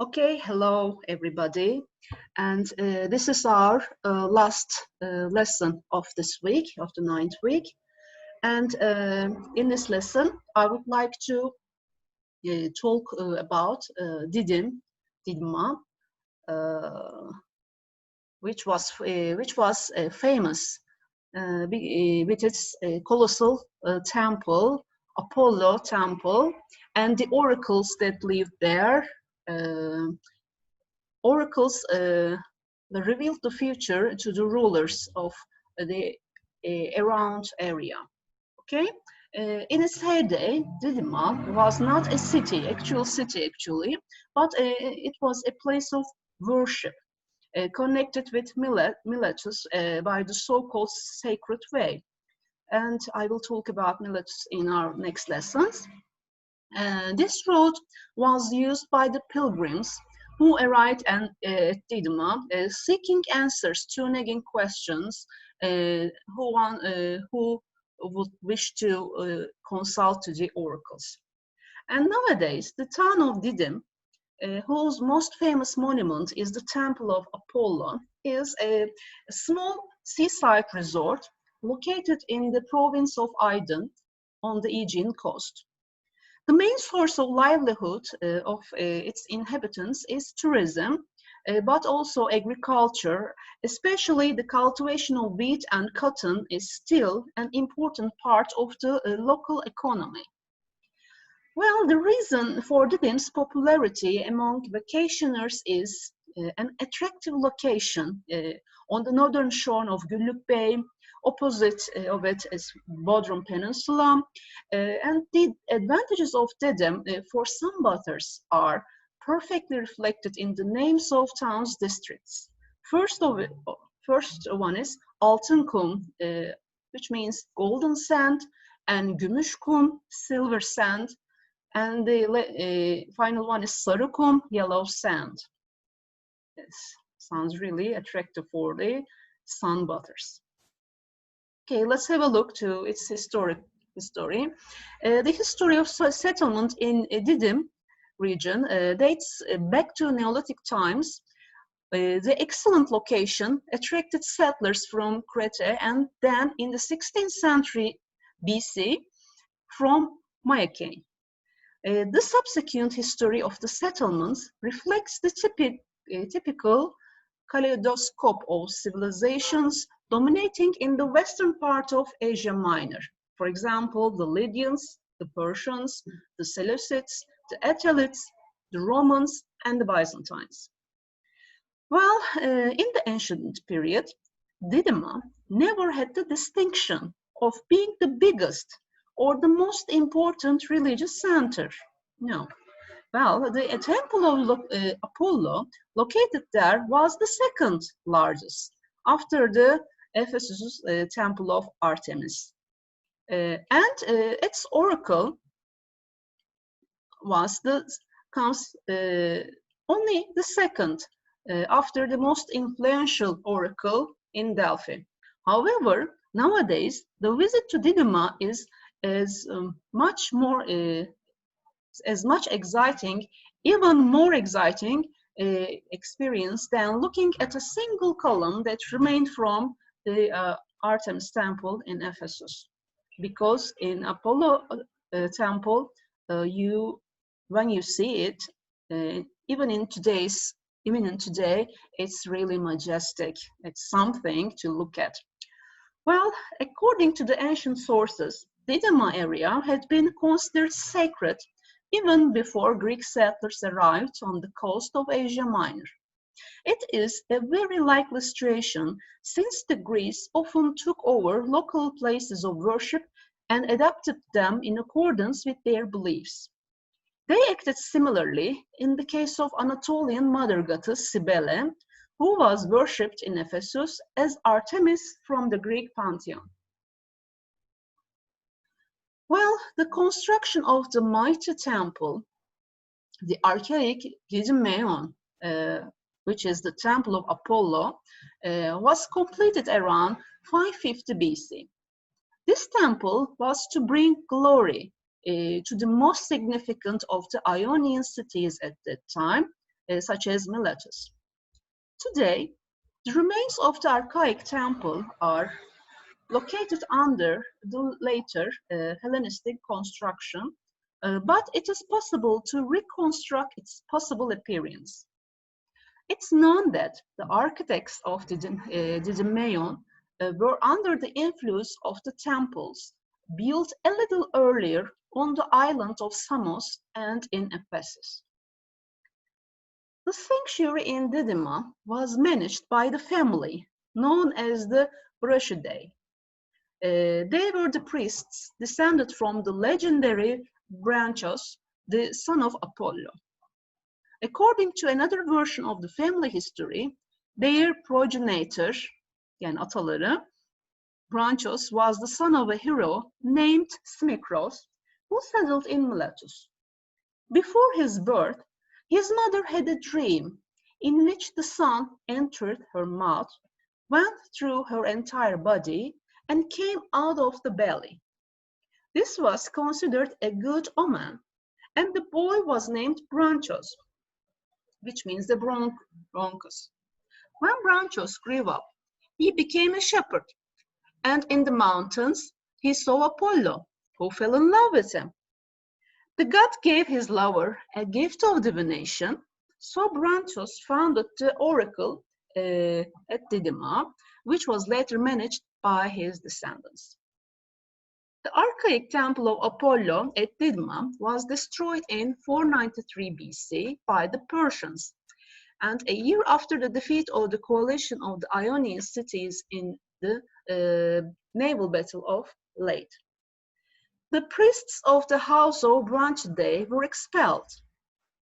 Okay, hello everybody, and this is our last lesson of this week, of the ninth week. And in this lesson, I would like to talk about Didima, uh, which was famous with its colossal temple, Apollo temple, and the oracles that lived there. Uh, Oracles revealed the future to the rulers of the around area. Okay, in its heyday, Didyma was not a city, actual city actually, but it was a place of worship connected with Miletus by the so-called sacred way. And I will talk about Miletus in our next lessons. This road was used by the pilgrims who arrived at Didyma, seeking answers to nagging questions, who would wish to consult the oracles. And nowadays, the town of Didim, whose most famous monument is the Temple of Apollo, is a small seaside resort located in the province of Aydın on the Aegean coast. The main source of livelihood of its inhabitants is tourism, but also agriculture, especially the cultivation of wheat and cotton is still an important part of the local economy. Well, the reason for Didim's popularity among vacationers is an attractive location on the northern shore of Güllük Bay. Opposite of it is Bodrum Peninsula, and the advantages of Didim for some bathers are perfectly reflected in the names of towns districts. First one is Altınkum, which means golden sand, and Gümüşkum, silver sand, and the final one is Sarıkum, yellow sand. This sounds really attractive for the sunbathers. Okay, let's have a look to its history. The history of settlement in Didim region dates back to Neolithic times. The excellent location attracted settlers from Crete, and then in the 16th century BC from Mycenae. The subsequent history of the settlements reflects the typical kaleidoscope of civilizations dominating in the western part of Asia Minor. For example, the Lydians, the Persians, the Seleucids, the Attalids, the Romans, and the Byzantines. Well, in the ancient period, Didyma never had the distinction of being the biggest or the most important religious center. No. Well, the temple of Apollo located there was the second largest after the Ephesus temple of Artemis. And its oracle comes only the second after the most influential oracle in Delphi. However, nowadays the visit to Didyma is much exciting, even more exciting experience than looking at a single column that remained from the Artemis temple in Ephesus. Because in Apollo temple, when you see it, even today, it's really majestic. It's something to look at. Well, according to the ancient sources, the Didyma area had been considered sacred even before Greek settlers arrived on the coast of Asia Minor. It is a very likely situation since the Greeks often took over local places of worship and adapted them in accordance with their beliefs. They acted similarly in the case of Anatolian mother goddess Cybele, who was worshipped in Ephesus as Artemis from the Greek pantheon. Well, the construction of the mighty temple, the archaic Didymaion, which is the temple of Apollo, was completed around 550 BC. This temple was to bring glory to the most significant of the Ionian cities at that time, such as Miletus. Today, the remains of the archaic temple are located under the later Hellenistic construction, but it is possible to reconstruct its possible appearance. It's known that the architects of Didymaeon were under the influence of the temples built a little earlier on the island of Samos and in Ephesus. The sanctuary in Didyma was managed by the family known as the Brachidei. They were the priests descended from the legendary Branchos, the son of Apollo. According to another version of the family history, their progenitor, yani ataları, Branchos was the son of a hero named Smikros, who settled in Miletus. Before his birth, his mother had a dream in which the sun entered her mouth, went through her entire body, and came out of the belly. This was considered a good omen, and the boy was named Branchos, which means the Broncos. When Branchos grew up, he became a shepherd, and in the mountains he saw Apollo, who fell in love with him. The god gave his lover a gift of divination, so Branchos founded the oracle at Didyma, which was later managed by his descendants. The archaic temple of Apollo at Didyma was destroyed in 493 BC by the Persians, and a year after the defeat of the coalition of the Ionian cities in the naval battle of Lade. The priests of the house of Branchidei were expelled,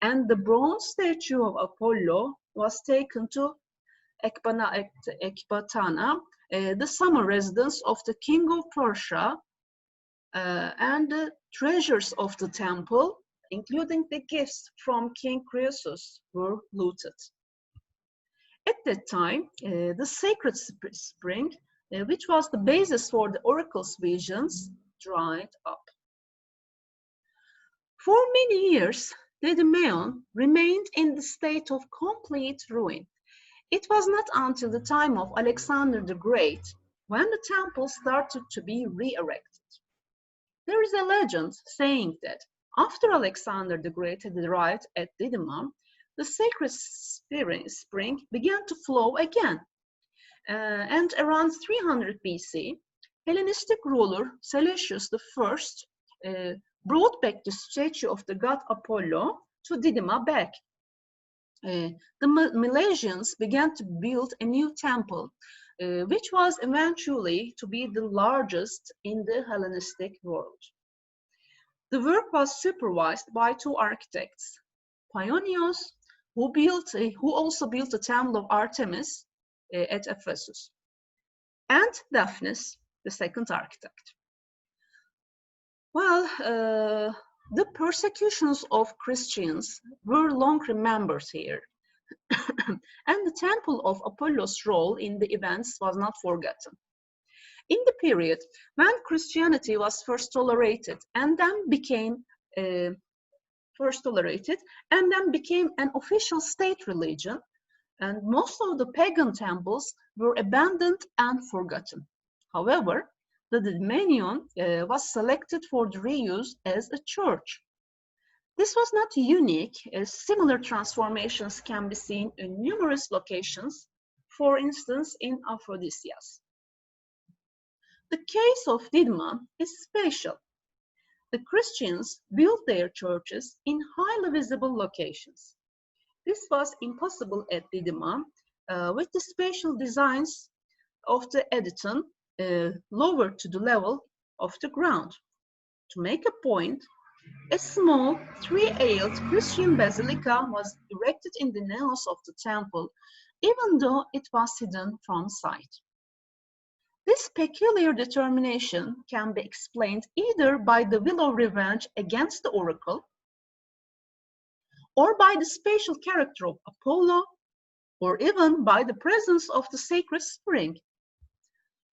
and the bronze statue of Apollo was taken to Ecbatana, the summer residence of the king of Persia, and the treasures of the temple, including the gifts from King Croesus, were looted. At that time, the sacred spring, which was the basis for the oracle's visions, dried up. For many years, Didymaeon remained in the state of complete ruin. It was not until the time of Alexander the Great when the temple started to be re-erected. There is a legend saying that after Alexander the Great had arrived at Didyma, the sacred spring began to flow again. And around 300 BC, Hellenistic ruler Seleucus I brought back the statue of the god Apollo to Didyma back. The Milesians began to build a new temple, which was eventually to be the largest in the Hellenistic world. The work was supervised by two architects, Paionios, who also built the temple of Artemis at Ephesus, and Daphnis, the second architect. Well, the persecutions of Christians were long remembered here, and the temple of Apollo's role in the events was not forgotten. In the period when Christianity was first tolerated and then became an official state religion, and most of the pagan temples were abandoned and forgotten. However, the Didymaeon was selected for the reuse as a church. This was not unique, as similar transformations can be seen in numerous locations, for instance in Aphrodisias. The case of Didyma is special. The Christians built their churches in highly visible locations. This was impossible at Didyma with the spatial designs of the Editon lower to the level of the ground. To make a point, a small three-aisled Christian basilica was erected in the naos of the temple, even though it was hidden from sight. This peculiar determination can be explained either by the will of revenge against the oracle, or by the spatial character of Apollo, or even by the presence of the sacred spring.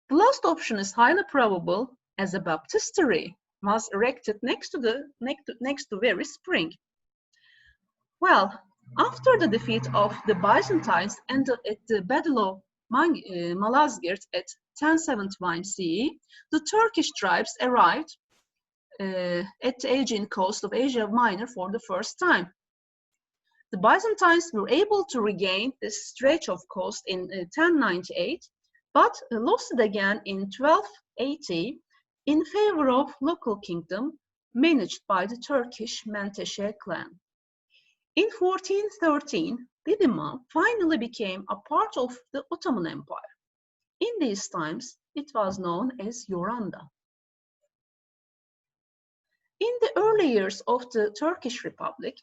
The last option is highly probable, as a baptistery was erected next to the very spring. Well, After the defeat of the Byzantines and at the Battle of Malazgirt at 1071 CE, the Turkish tribes arrived at the Aegean coast of Asia Minor for the first time. The Byzantines were able to regain this stretch of coast in 1098, but lost it again in 1280 in favor of local kingdom managed by the Turkish Menteşe clan. In 1413, Didyma finally became a part of the Ottoman Empire. In these times, it was known as Yoranda. In the early years of the Turkish Republic,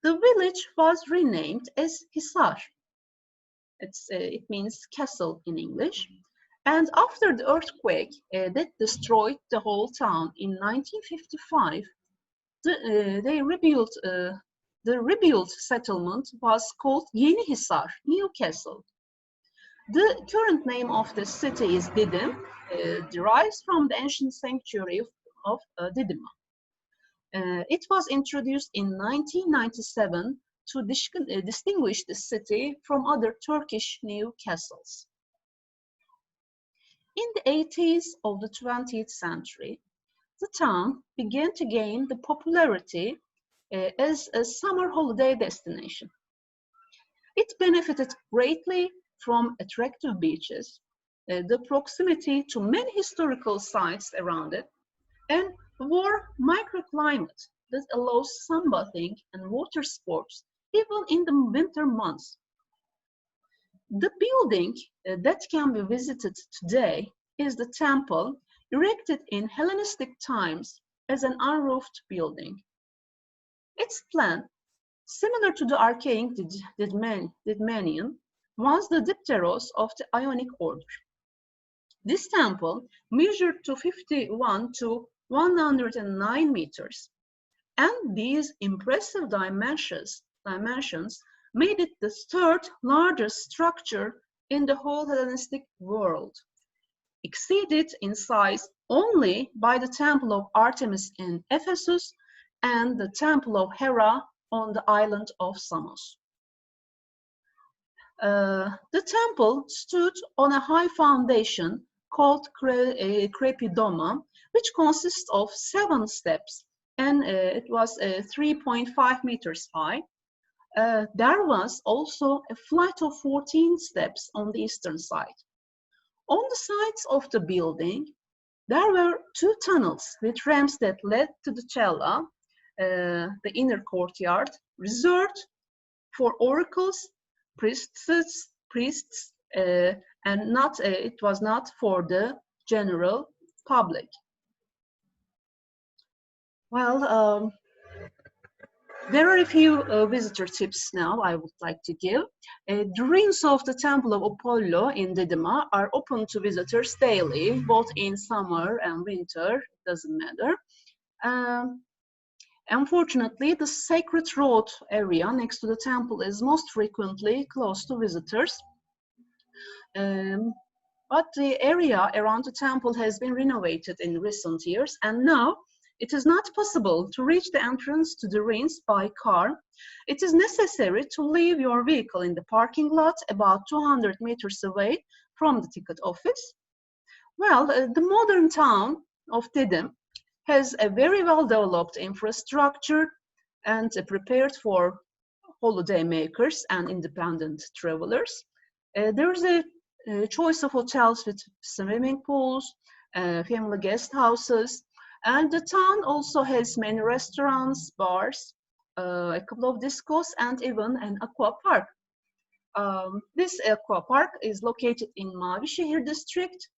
the village was renamed as Hisar. It means castle in English. And after the earthquake that destroyed the whole town in 1955, the rebuilt settlement was called Yeni Hisar, New Castle. The current name of the city is Didim, derives from the ancient sanctuary of Didyma. It was introduced in 1997 to distinguish the city from other Turkish new castles. In the 80s of the 20th century, the town began to gain the popularity as a summer holiday destination. It benefited greatly from attractive beaches, the proximity to many historical sites around it, and warm microclimate that allows sunbathing and water sports even in the winter months. The building that can be visited today is the temple erected in Hellenistic times as an unroofed building. Its plan, similar to the archaic Didmanian, was the dipteros of the Ionic order. This temple measured to 51 to 109 meters, and these impressive dimensions made it the third largest structure in the whole Hellenistic world, exceeded in size only by the Temple of Artemis in Ephesus and the Temple of Hera on the island of Samos. The temple stood on a high foundation called Crepidoma, which consists of 7 steps, and it was 3.5 meters high. There was also a flight of 14 steps on the eastern side. On the sides of the building, there were 2 tunnels with ramps that led to the cella, the inner courtyard, reserved for oracles, priests, and it was not for the general public. Well, there are a few visitor tips now I would like to give. The ruins of the Temple of Apollo in Didyma are open to visitors daily, both in summer and winter, it doesn't matter. Unfortunately, the Sacred Road area next to the temple is most frequently closed to visitors. But the area around the temple has been renovated in recent years, and now it is not possible to reach the entrance to the ruins by car. It is necessary to leave your vehicle in the parking lot about 200 meters away from the ticket office. Well, the modern town of Didim has a very well-developed infrastructure and prepared for holiday makers and independent travelers. There's a choice of hotels with swimming pools, family guest houses, and the town also has many restaurants, bars, a couple of discos, and even an aqua park. This aqua park is located in Mavişehir district.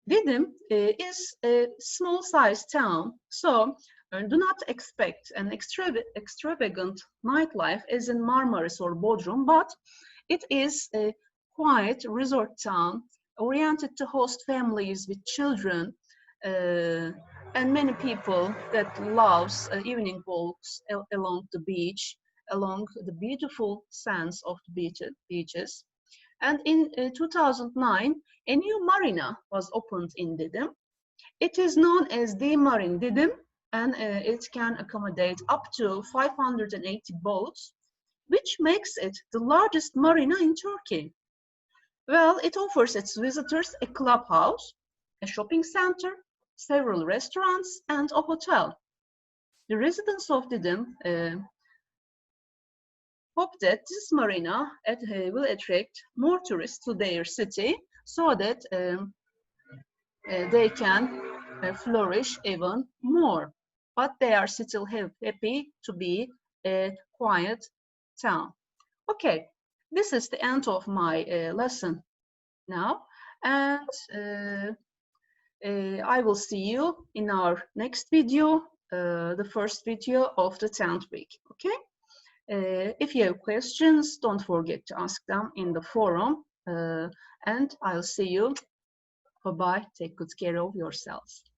Didim is a small-sized town, so do not expect an extravagant nightlife as in Marmaris or Bodrum, but it is a quiet resort town oriented to host families with children and many people that loves evening walks along the beach, along the beautiful sands of the beaches. And in 2009, a new marina was opened in Didim. It is known as the Marine Didim, and it can accommodate up to 580 boats, which makes it the largest marina in Turkey. Well, it offers its visitors a clubhouse, a shopping center, several restaurants, and a hotel. The residents of Didim hope that this marina will attract more tourists to their city so that they can flourish even more. But they are still happy to be a quiet town. Okay, this is the end of my lesson now, and I will see you in our next video, the first video of the 10th week, okay? If you have questions, don't forget to ask them in the forum, and I'll see you. Bye-bye. Take good care of yourselves.